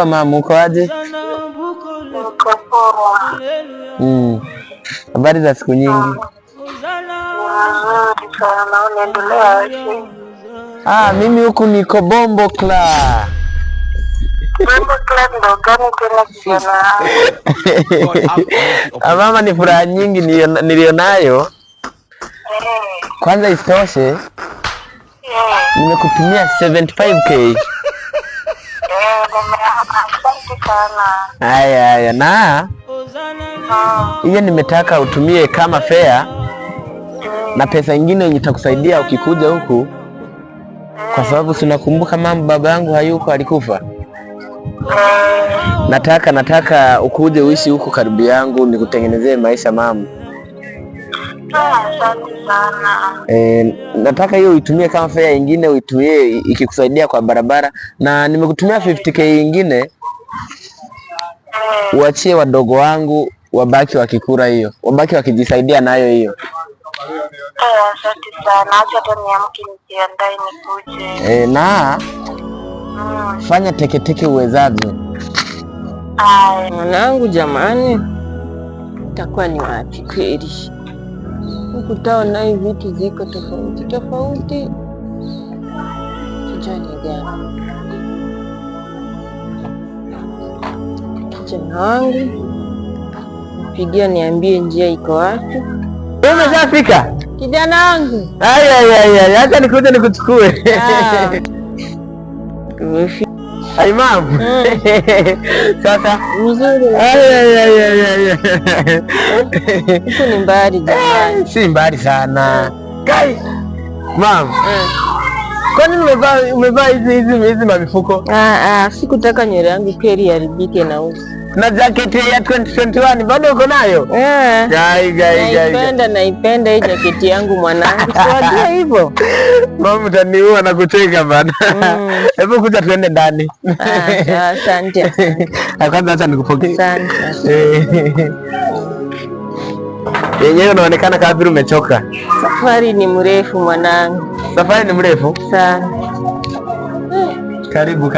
Mama, uko aje? Habari za siku nyingi. Mimi huku niko Bombo Club. Mama, ni furaha nyingi nilionayo. Kwanza isitoshe, nimekutumia 75k. Haya, na hiyo nimetaka utumie kama fare na pesa nyingine yenye itakusaidia ukikuja huku, kwa sababu sinakumbuka mama, baba yangu hayuko, alikufa. Nataka ukuje uishi huku karibu yangu, nikutengenezee maisha mama. Asante sana. Nataka hiyo uitumie kama fare nyingine, uitumie ikikusaidia kwa barabara, na nimekutumia 50k nyingine uachie wadogo wangu wabaki wakikura hiyo, wabaki wakijisaidia nayo hiyo. Asante sana. Acha tu niamke nijiandae nikuje. Na fanya teketeke uwezavyo. Mwanangu jamani, itakuwa ni wapi kweli? Huku town na hivi vitu ziko tofauti. Kijana gani? Kijana wangu mpigia niambie njia iko wapi. Umeshafika? Kijana wangu. Acha nikuje nikuchukue. Ai mama. Sasa mzuri. Huko ni mbali jamani. Si mbali sana. Kai. Mama. Kwani umevaa hizi mifuko? Sikutaka nywele yangu kweli haribike na uso. Na jacket ya 2021 bado uko nayo? Naipenda hii jacket yangu mwanangu. Siwajua hivyo. Mama, utaniua na kucheka bana. Hebu kuja tuende ndani. Asante. Kwanza acha nikupokee. Asante. Yenyewe unaonekana kama vile umechoka. Safari ni mrefu mwanangu. Safari ni mrefu? Sana. Karibu.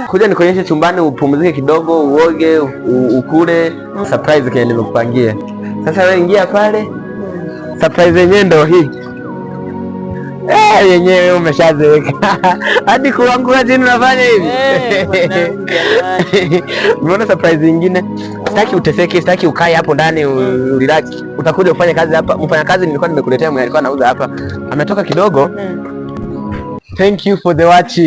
Kuja nikuonyeshe chumbani, upumzike kidogo, uoge, ukule. Surprise kile nimekupangia. Sasa wewe ingia pale. Surprise yenyewe ndio hii. Yenyewe umeshazeeka. Hadi kuangua chini unafanya hivi. Umeona surprise nyingine? Sitaki uteseke, sitaki ukae hapo ndani urelax. Utakuja ufanye kazi hapa. Mfanyakazi nilikuwa nimekuletea, mwenye alikuwa anauza hapa ametoka kidogo. Thank you for the watch.